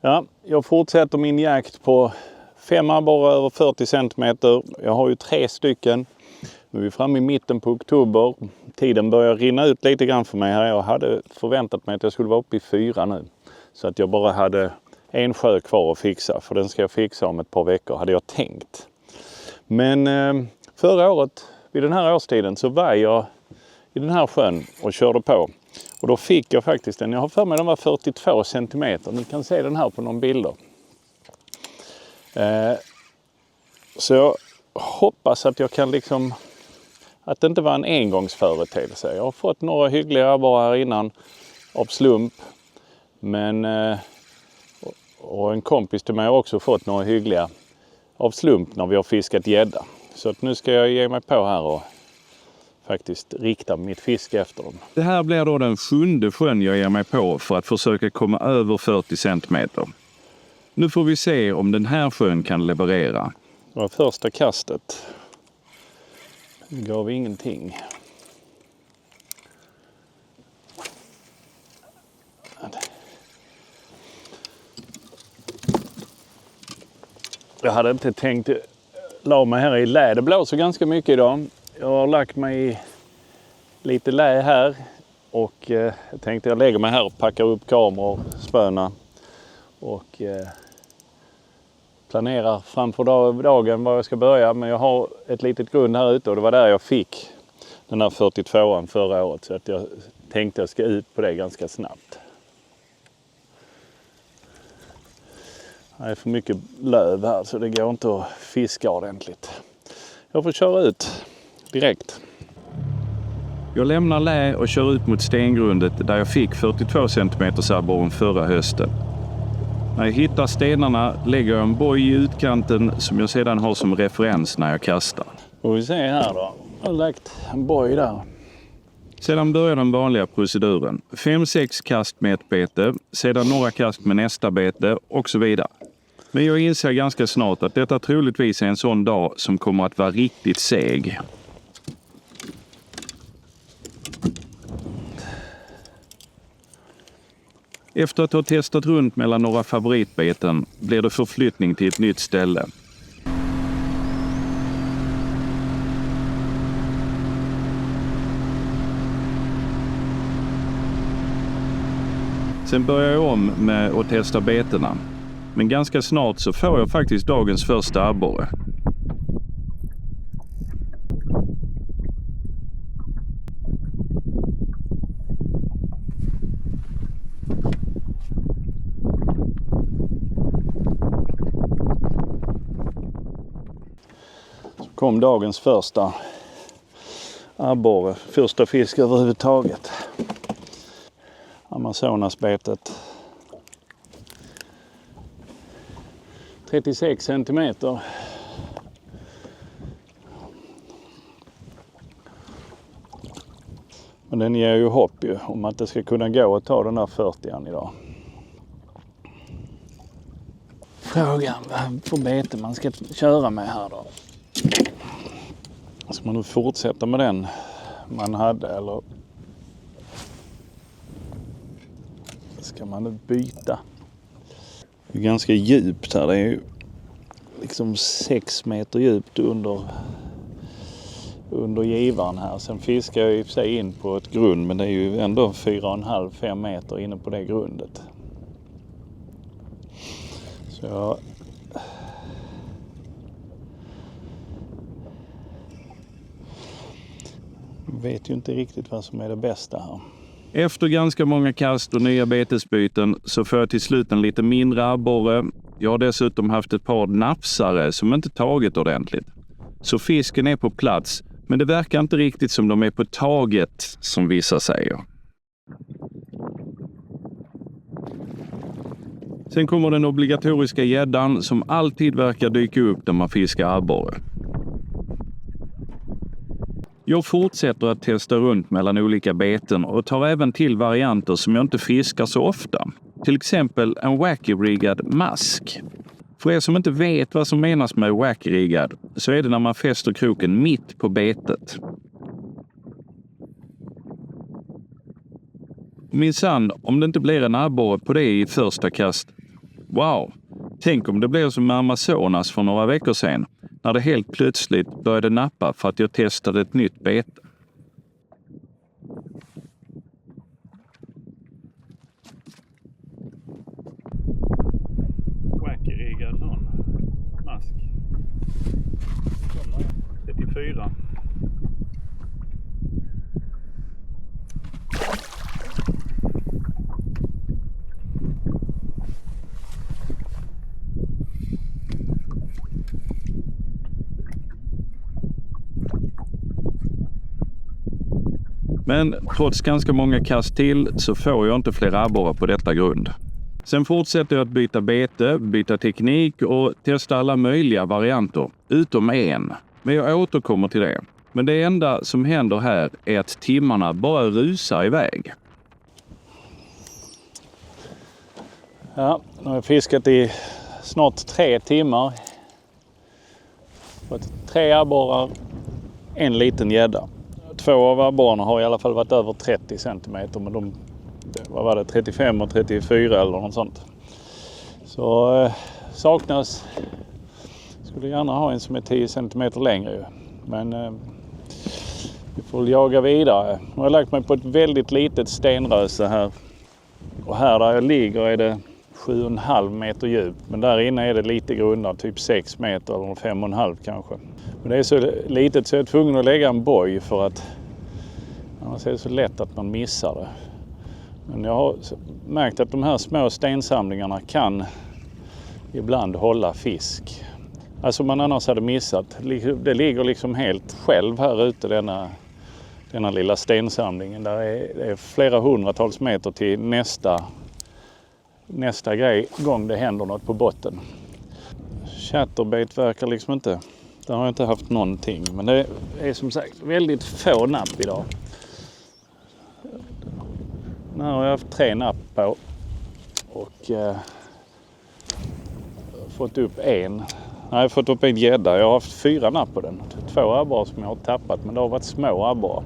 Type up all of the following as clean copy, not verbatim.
Ja, jag fortsätter min jakt på 5 abborre över 40 cm. Jag har ju 3 stycken. Nu är vi framme i mitten på oktober. Tiden börjar rinna ut lite grann för mig här. Jag hade förväntat mig att jag skulle vara uppe i 4 nu. Så att jag bara hade en sjö kvar att fixa. För den ska jag fixa om ett par veckor, hade jag tänkt. Men förra året, vid den här årstiden, så var jag i den här sjön och körde på. Och då fick jag faktiskt jag har för mig den var 42 cm. Ni kan se den här på någon bilder. Så jag hoppas att jag kan liksom, att det inte var en engångsföreteelse. Jag har fått några hyggliga abborrar här innan av slump. Men, och en kompis till mig har också fått några hyggliga av slump när vi har fiskat gädda. Så att nu ska jag ge mig på här och faktiskt rikta mitt fiske efter dem. Det här blir då den 7:e sjön jag ger mig på för att försöka komma över 40 cm. Nu får vi se om den här sjön kan leverera. Det var första kastet. Det gav ingenting. Jag hade inte tänkt la mig här i lä. Det blåser ganska mycket idag. Jag har lagt mig i lite lä här. Och jag tänkte jag lägger mig här och packar upp kameror, spöna. Och planerar framför dagen var jag ska börja. Men jag har ett litet grund här ute och det var där jag fick den här 42an förra året. Så att jag tänkte jag ska ut på det ganska snabbt. Det är för mycket löv här så det går inte att fiska ordentligt. Jag får köra ut direkt. Jag lämnar lä och kör ut mot stengrundet där jag fick 42 cm abborren förra hösten. När jag hittar stenarna lägger jag en boj i utkanten som jag sedan har som referens när jag kastar. Och vi ser här då. Jag har lagt en boj där. Sedan börjar den vanliga proceduren. 5-6 kast med ett bete, sedan några kast med nästa bete och så vidare. Men jag inser ganska snart att detta troligtvis är en sån dag som kommer att vara riktigt seg. Efter att ha testat runt mellan några favoritbeten blir det förflyttning till ett nytt ställe. Sen börjar jag om med att testa betena. Men ganska snart så får jag faktiskt dagens första abborre. Så kom dagens första abborre. Första fisk överhuvudtaget. Amazonasbetet. 36 cm. Men den ger ju hopp ju om att det ska kunna gå att ta den här 40an idag. Frågan vad på bete man ska köra med här då. Ska man nu fortsätta med den man hade eller ska man nu byta? Det är ganska djupt här. Det är ju liksom 6 meter djupt under givaren här. Sen fiskar jag i och för sig in på ett grund men det är ju ändå 4,5-5 meter inne på det grundet. Så jag vet ju inte riktigt vad som är det bästa här. Efter ganska många kast och nya betesbyten så får jag till slut en lite mindre abborre. Jag har dessutom haft ett par napsare som inte tagit ordentligt. Så fisken är på plats, men det verkar inte riktigt som de är på taget, som vissa säger. Sen kommer den obligatoriska gäddan som alltid verkar dyka upp när man fiskar abborre. Jag fortsätter att testa runt mellan olika beten och tar även till varianter som jag inte fiskar så ofta. Till exempel en wacky-riggad mask. För er som inte vet vad som menas med wacky-riggad så är det när man fäster kroken mitt på betet. Minsann, om det inte blir en abborre på det i första kast, Wow! Tänk om det blir som med Amazonas för några veckor sedan, när det helt plötsligt började nappa för att jag testade ett nytt bete. Wacky-riggad sån mask. 34. Men trots ganska många kast till så får jag inte fler abborrar på detta grund. Sen fortsätter jag att byta bete, byta teknik och testa alla möjliga varianter, utom en. Men jag återkommer till det. Men det enda som händer här är att timmarna bara rusar iväg. Ja, nu har jag fiskat i snart 3 timmar. Fått 3 abborrar, en liten gädda. 2 av abborrarna har i alla fall varit över 30 centimeter, men de, vad var det, 35 och 34 eller något sånt. Så saknas, skulle gärna ha en som är 10 centimeter längre. Men vi får väl jaga vidare. Nu har jag lagt mig på ett väldigt litet stenröse här. Och här där jag ligger är det 7,5 meter djup. Men där inne är det lite grundare, typ 6 meter eller 5,5 kanske. Men det är så litet så jag är tvungen att lägga en boj för att annars är det så lätt att man missar det. Men jag har märkt att de här små stensamlingarna kan ibland hålla fisk. Alltså man annars hade missat. Det ligger liksom helt själv här ute denna lilla stensamlingen. Där är flera hundratals meter till nästa gång det händer något på botten. Chatterbait verkar liksom inte. Där har jag inte haft någonting. Men det är som sagt väldigt få napp idag. Nu har jag haft 3 napp på. Och fått upp en. Nej, jag har fått upp en gädda. Jag har haft 4 napp på den. 2 abborrar som jag har tappat. Men det har varit små abborrar.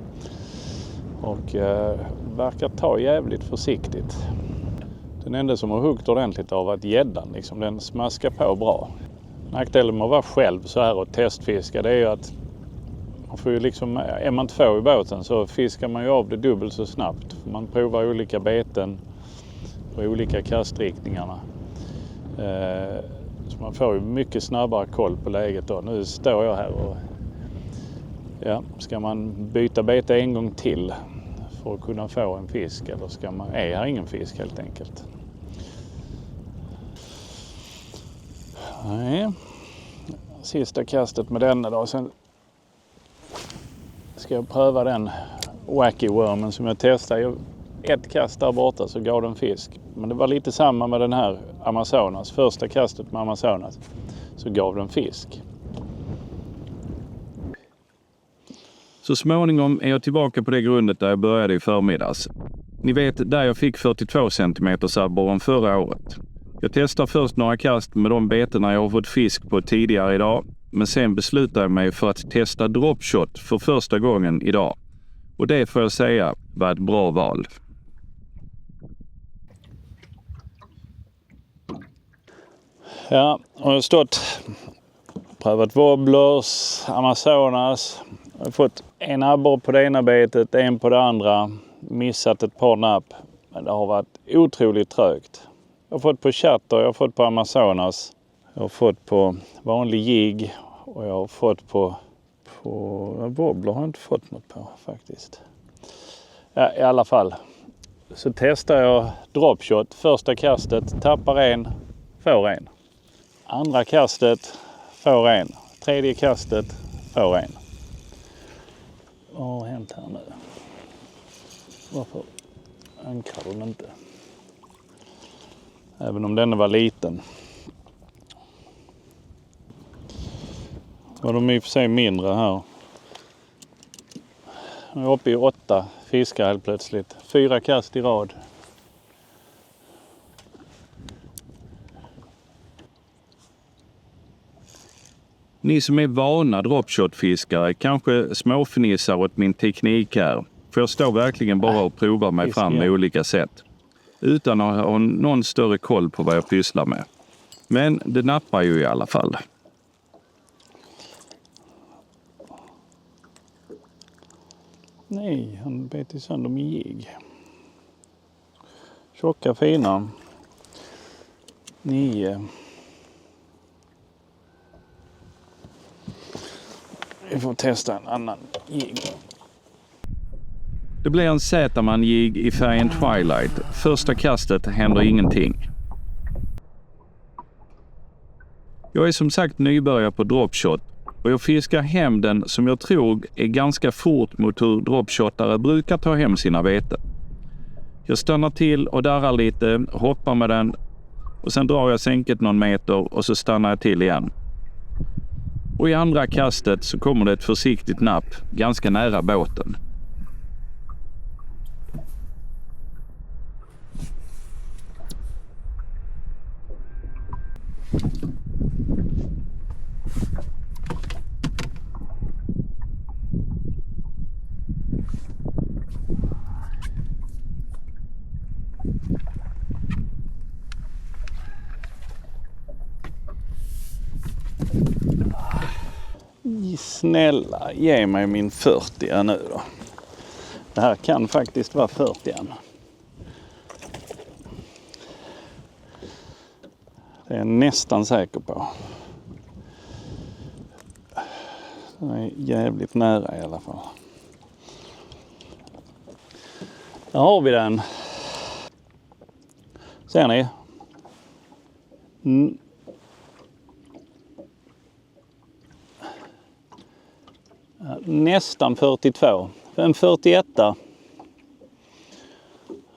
Och verkar ta jävligt försiktigt. Den enda som har huggt ordentligt har varit gäddan. Liksom, den smaskar på bra. Nackdelen med att vara själv så här och testfiska, det är ju att man får ju liksom, är man 2 i båten så fiskar man ju av det dubbelt så snabbt. Man provar olika beten och olika kastriktningarna. Så man får ju mycket snabbare koll på läget då. Nu står jag här och ska man byta bete en gång till för att kunna få en fisk, eller är här ingen fisk helt enkelt. Nej. Sista kastet med denna då. Sen ska jag pröva den wacky-wormen som jag testade. Ett kast där borta så gav den fisk. Men det var lite samma med den här Amazonas. Första kastet med Amazonas så gav den fisk. Så småningom är jag tillbaka på det grundet där jag började i förmiddags. Ni vet där jag fick 42 cm abborren förra året. Jag testar först några kast med de beterna jag har fått fisk på tidigare idag. Men sen beslutar jag mig för att testa dropshot för första gången idag. Och det får jag säga var ett bra val. Ja, och jag har prövat wobblers, Amazonas. Jag har fått en abborre på det ena betet, en på det andra. Missat ett par napp. Men det har varit otroligt trögt. Jag har fått på chatter, jag har fått på Amazonas. Jag har fått på vanlig jigg och jag har fått på wobbler har jag inte fått något på faktiskt. Ja, i alla fall så testar jag dropshot. Första kastet tappar en, får en. Andra kastet får en. Tredje kastet får en. Vad har hänt här nu? Varför ankrar den inte? Även om den var liten. Var de i och för sig mindre här. Nu är jag uppe i 8 fiskar helt plötsligt. 4 kast i rad. Ni som är vana dropshot-fiskare kanske småfnissar åt min teknik här. För jag står verkligen bara och provar mig fram med olika sätt. Utan att ha någon större koll på vad jag pysslar med. Men det nappar ju i alla fall. Nej, han bet i sönder min jigg. Tjocka fina. 9. Vi får testa en annan jigg. Det blir en Z-man-jigg i färgen Twilight. Första kastet händer ingenting. Jag är som sagt nybörjare på dropshot och jag fiskar hem den som jag tror är ganska fort mot hur dropshotare brukar ta hem sina beten. Jag stannar till och darrar lite, hoppar med den och sen drar jag sänket någon meter och så stannar jag till igen. Och i andra kastet så kommer det ett försiktigt napp ganska nära båten. Snälla, ge mig min 40 nu då. Det här kan faktiskt vara 40. Det är jag nästan säker på. Den är jävligt nära i alla fall. Där har vi den. Ser ni? Nästan 42. En 41.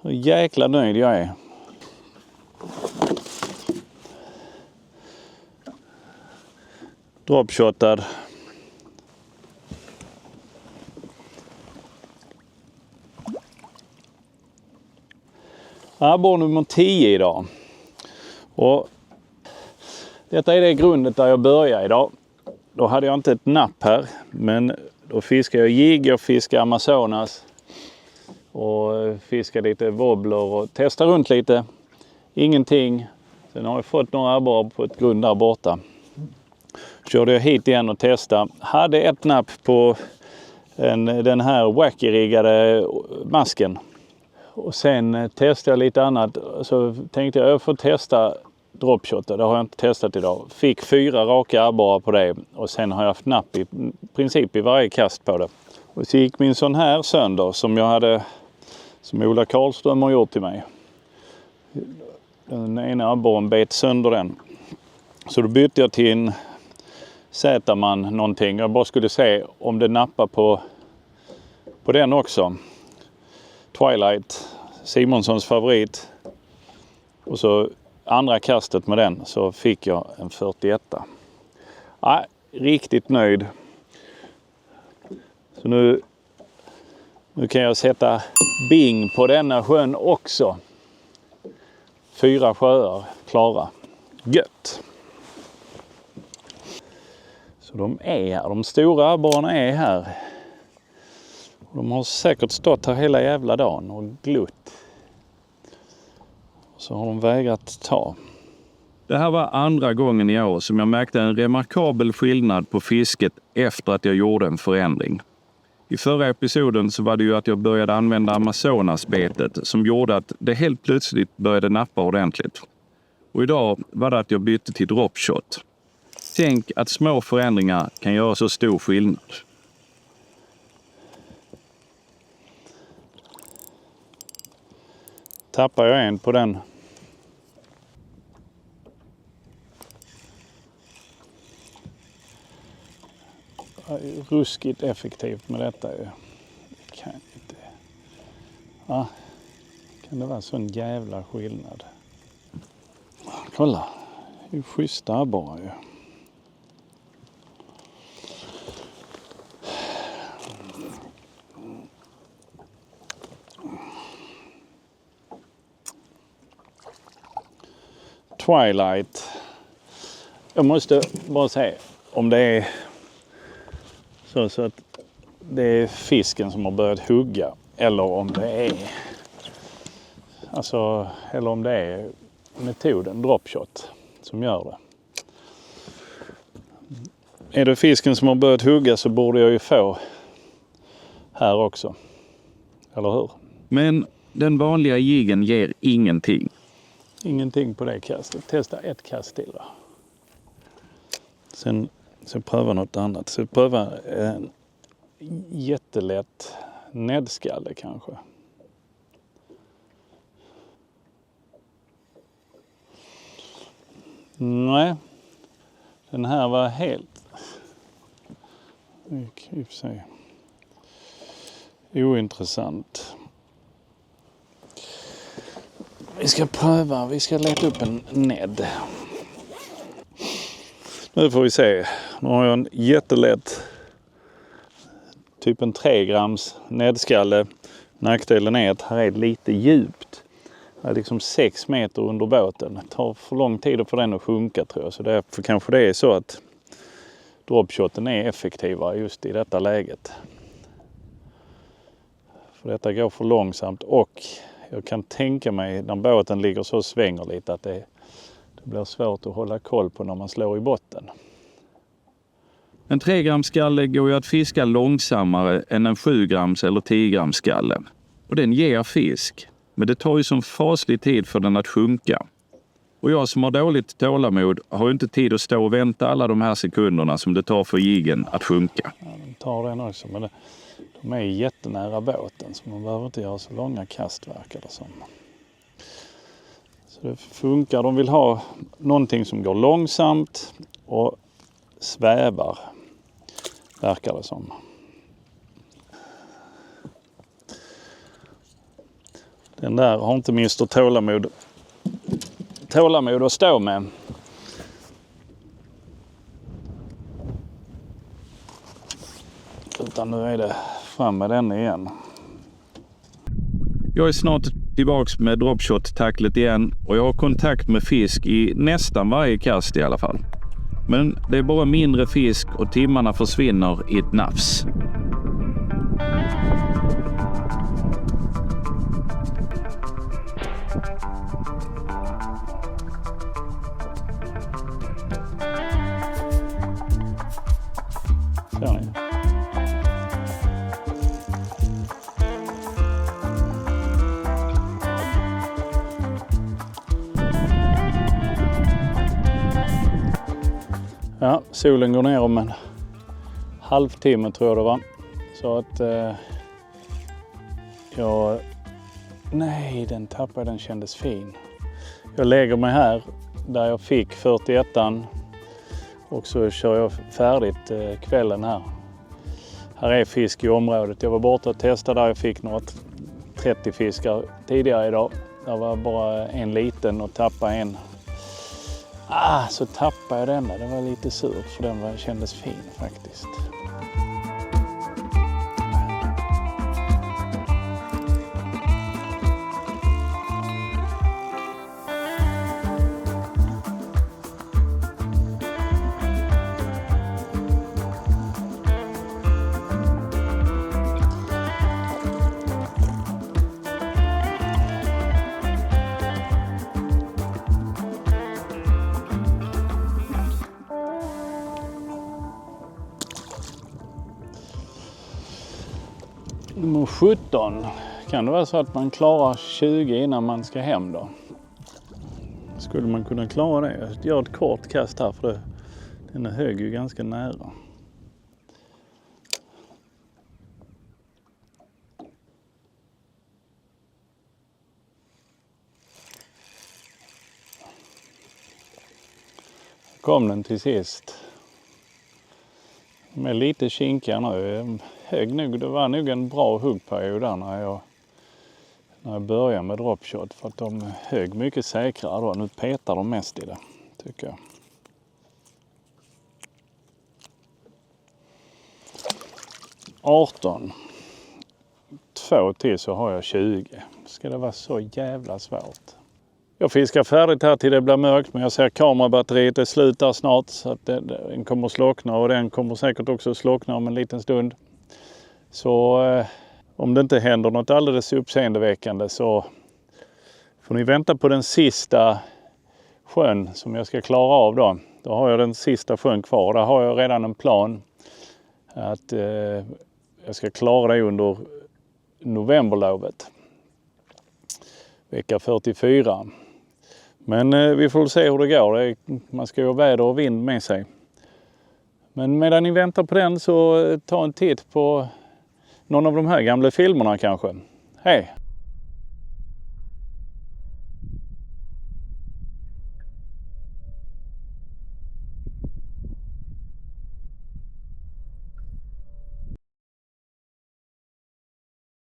Hur jäkla nöjd jag är. Dropshotad. Abborre nummer 10 idag. Och detta är det grundet där jag börjar idag. Då hade jag inte ett napp här, men då fiskar jag jigg, jag fiskar Amazonas och fiskar lite wobbler och testar runt lite. Ingenting. Sen har jag fått några abborrar på ett grund där borta. Körde jag hit igen och testade. Hade ett napp på den här wacky-riggade masken. Och sen testade jag lite annat. Så tänkte jag får testa dropshotter. Det har jag inte testat idag. Fick 4 raka abborrar på det. Och sen har jag haft napp i princip i varje kast på det. Och så gick min sån här sönder som Ola Karlström har gjort till mig. Den ena abborren bet sönder den. Så då bytte jag till en Z-man någonting. Jag bara skulle se om det nappar på den också. Twilight, Simonssons favorit. Och så andra kastet med den så fick jag en 41. Ja, riktigt nöjd. Så nu kan jag sätta bing på denna sjön också. 4 sjöar klara. Gött. Så de är här. De stora abborrarna är här. De har säkert stått här hela jävla dagen och glott. Så har de vägrat ta. Det här var andra gången i år som jag märkte en remarkabel skillnad på fisket efter att jag gjorde en förändring. I förra episoden så var det ju att jag började använda Amazonasbetet som gjorde att det helt plötsligt började nappa ordentligt. Och idag var det att jag bytte till dropshot. Tänk att små förändringar kan göra så stor skillnad. Tappar jag en på den. Ruskigt effektivt med detta ju. Kan inte. Ja, kan det vara sån jävla skillnad? Kolla, det är ju schyssta abborrar ju. Twilight. Jag måste bara säga om det är så att det är fisken som har börjat hugga eller om det är eller om det är metoden dropshot. som gör det. Är det fisken som har börjat hugga så borde jag ju få här också. Eller hur? Men den vanliga jiggen ger ingenting. Ingenting på det kastet. Testa ett kast till då. Sen så pröva något annat. Så pröva en jättelätt näddskalle kanske. Nej. Den här var helt ointressant. Vi ska pröva, vi ska leta upp en nädd. Nu får vi se. Nu har jag en jättelätt typ en 3 grams näddskalle. Nackdelen är att här är lite djupt. Det är liksom 6 meter under båten. Det tar för lång tid för den att sjunka tror jag. Så därför kanske det är så att dropshoten är effektivare just i detta läget. För detta går för långsamt och jag kan tänka mig när båten ligger så och svänger lite att det blir svårt att hålla koll på när man slår i botten. En 3 grams skalle går ju att fiska långsammare än en 7 grams eller 10 grams skalle. Och den ger fisk. Men det tar ju som faslig tid för den att sjunka. Och jag som har dåligt tålamod har ju inte tid att stå och vänta alla de här sekunderna som det tar för jiggen att sjunka. Ja, de tar den också, men de är jättenära båten så man behöver inte göra så långa kast verkar det som. Så det funkar. De vill ha någonting som går långsamt och svävar verkar det som. Den där har inte Mr. tålamod att stå med. Utan nu är det fram med den igen. Jag är snart tillbaks med dropshot-tacklet igen och jag har kontakt med fisk i nästan varje kast i alla fall. Men det är bara mindre fisk och timmarna försvinner i ett nafs. Ser ni? Ja, solen går ner om en halvtimme tror jag det var. Så att nej, den tappade, den kändes fin. Jag lägger mig här där jag fick 41an och så kör jag färdigt kvällen här. Här är fisk i området. Jag var borta och testade där jag fick några 30 fiskar tidigare idag. Det var bara en liten och tappade en. Så tappade jag denna. Det var lite surt för den kändes fin faktiskt. Nummer 17. Kan det vara så att man klarar 20 innan man ska hem då? Skulle man kunna klara det? Jag gör ett kort kast här för den är hög ju ganska nära. Kom den till sist. De är lite kinkiga nu. Hög nog, det var nog en bra huggperiod där när jag började med dropshot för att de hög mycket säkrare då. Nu petar de mest i det, tycker jag. $18. 2 till så har jag 20. Ska det vara så jävla svårt? Jag fiskar färdigt här till det blir mörkt, men jag ser kamerabatteriet är slut där snart så att den kommer att slockna och den kommer säkert också att slockna om en liten stund. Så om det inte händer något alldeles uppseendeväckande så får ni vänta på den sista sjön som jag ska klara av då. Då har jag den sista sjön kvar. Där har jag redan en plan att jag ska klara det under novemberlovet. Vecka 44. Men vi får se hur det går. Man ska ju ha väder och vind med sig. Men medan ni väntar på den så ta en titt på någon av de här gamla filmerna kanske. Hej!